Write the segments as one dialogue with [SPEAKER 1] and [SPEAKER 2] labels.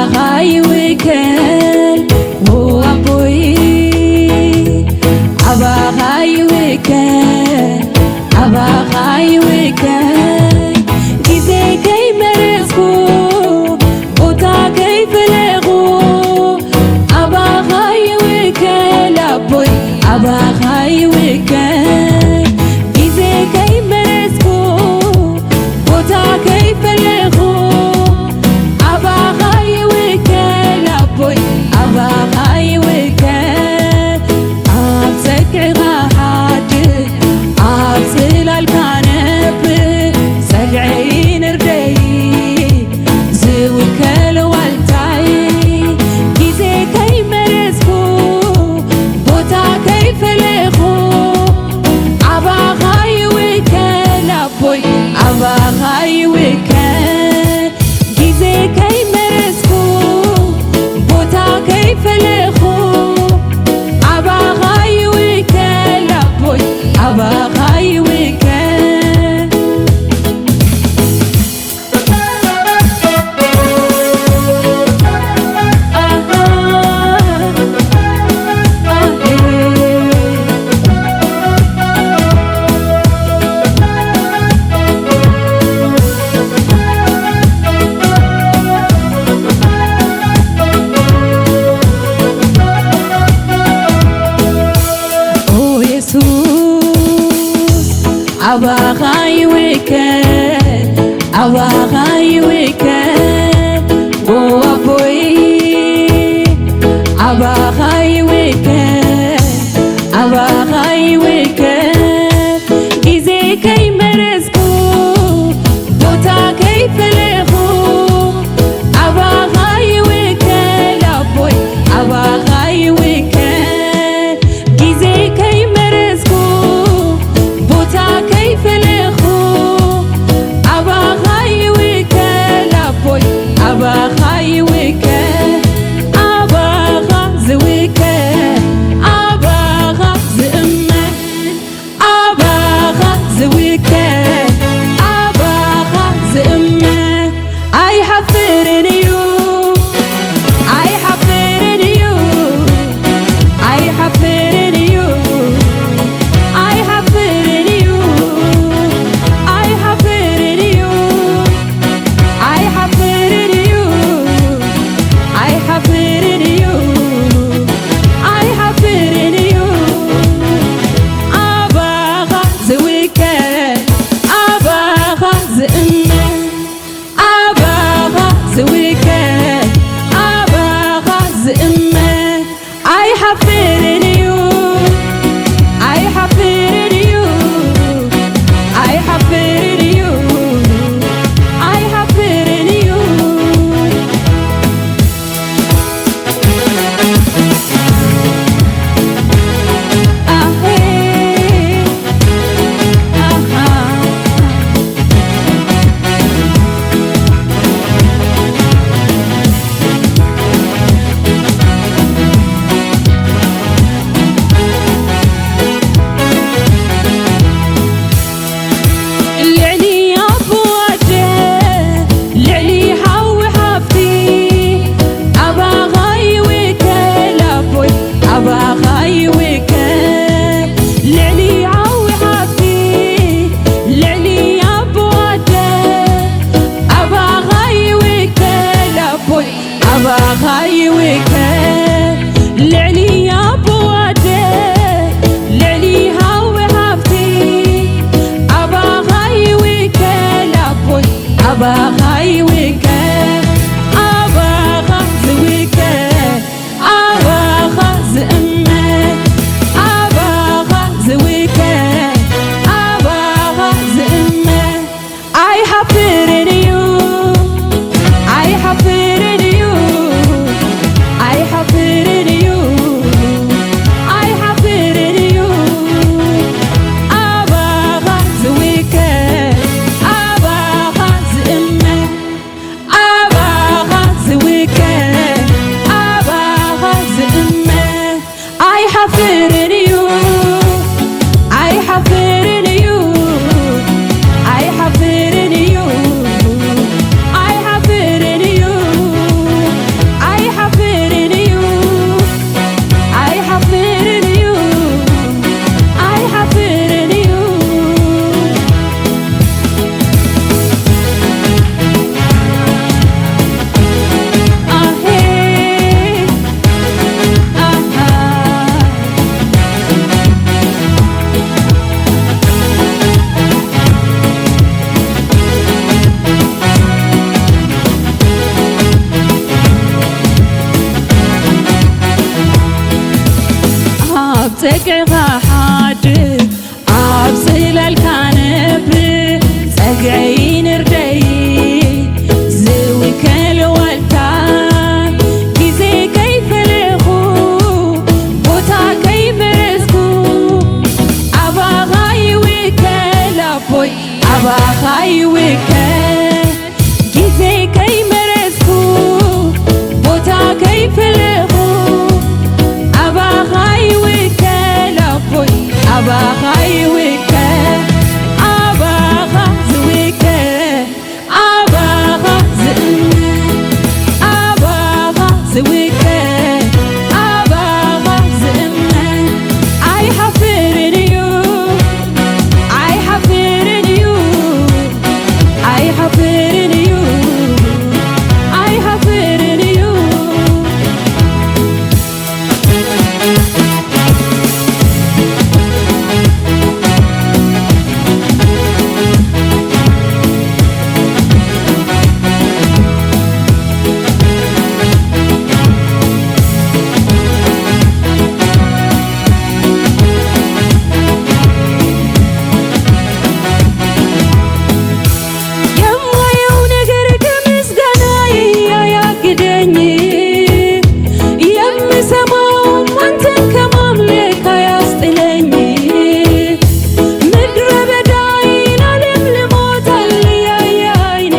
[SPEAKER 1] أبغاي وكل وأبوي أبغاي وكل أبغاي وكل إذا كي مرزقو وتا كيف لغو أبغاي وكل أبوي أبغاي وكل إذا كي مرزقو وتا كيف لغو أبغاي وكل أبوي أبغاي وكل أبسك غاحد أبسل الكنب سقعين ردي زوكل والتاي كيزي كي مرزقو بوتا كيف لغو أبغاي وكل أبوي أبغاي وكل كيزي كي مرزقو بوتا كيف لغو أبغاي وكل أبوي أبغاي وكل أبغاي وكل أبغاي وكل وأبوي أبغاي وكل أبغاي وكل إذا كي مرزقو بوتا كيف لغو أبغاي وكل أبوي أبغاي وكل إذا كي مرزقو بوتا كيف لغو أبغاي وكل أبوي أبغاي وكل أبغى زوكل أبغى زأمة أبغى زوكل أبغى زأمة I have faith in you I have faith in you I have faith in you I have faith in you I have faith in you I have faith in you I have faith in you I have faith in you أبغى زوكل أبغى زأمة أبغى زوكل أبغى زأمة I have faith in you I have faith in you I have faith in you I have faith in you لعلي أبوجه لعلي حوي حفتي أبغاي وكل أبوي أبغاي وكل لعلي حوي حفتي لعلي أبوجه أبغاي وكل أبوي أبغاي وكل لعلي أبوجه لعلي حوي حفتي أبغاي وكل أبوي أبغاي وكل أبغى زوكل أبغى زأمة أبغى زوكل أبغى زأمة I have faith in you I have faith in you I have faith in you ፀግዕኻ ሓድር ኣብ ጽላልካ ነብር ፀግዐይ ንርደይ ዝውከል ዋልታ ጊዜ ከይፈለኹ ቦታ ከይመረዝኩ ኣባኻ ይውከል ኣቦይ ኣባኻ ይውከል ጊዜ ከይመረዝኩ ቦታ ከይፈለኹ ኣባኻ ይውከል ኣቦይ ኣባኻ ይውከል ኣባኻ ዝውከል ኣባኻ ዝእመን ኣባኻ ዝውከል ኣባኻ ዝእመን ኣይሓፍርን እዩ ኣይሓፍርን እዩ ኣይሓፍርን እዩ ኣይሓፍርን እዩ የማየው ነገር ከምስጋናዬ አያግደኝ የምሰማውም አንተን ከማምለክ አያስጥለኝ ምድረ በዳዬን አለምልሞታል ያየ ዓይኔ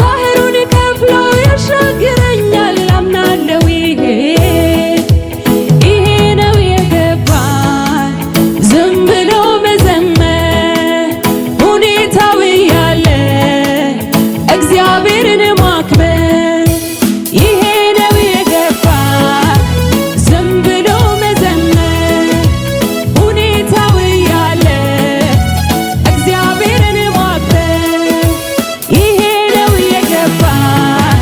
[SPEAKER 1] ባህሩን ከፍሎ ያሻግረኛል አምናለው ይሄ ነው የገባኝ ዝም ብሎ መዘመር ሁኔታው ያለ እግዚአብሔርን ማክበር ይሄ ነው የገባኝ ዝም ብሎ መዘመር ሁኔታው ያለ እግዚአብሔርን ማክበር ይሄ ነው የገባኝ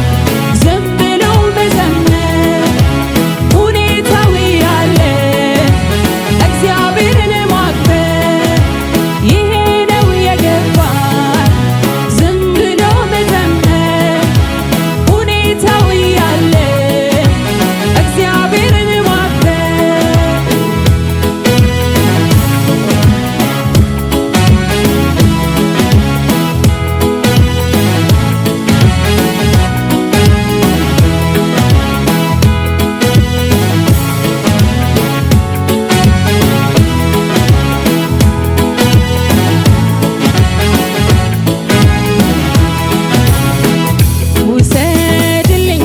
[SPEAKER 1] ዝም ብሎ መዘመር ሁኔታው ያለ እግዚአብሔርን ማክበር ይሄ ነው የገባኝ ዝም ብሎ መዘመር ሁኔታው ያለ እግዚአብሔርን ማክበር ውሰድልኝ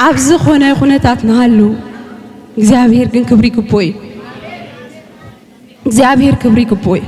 [SPEAKER 1] ኣብዚ ኾነ ኩነታት ንሃሉ እግዚአብሔር ግን ክብሪ ግቦይ እግዚአብሔር ክብሪ ግቦይ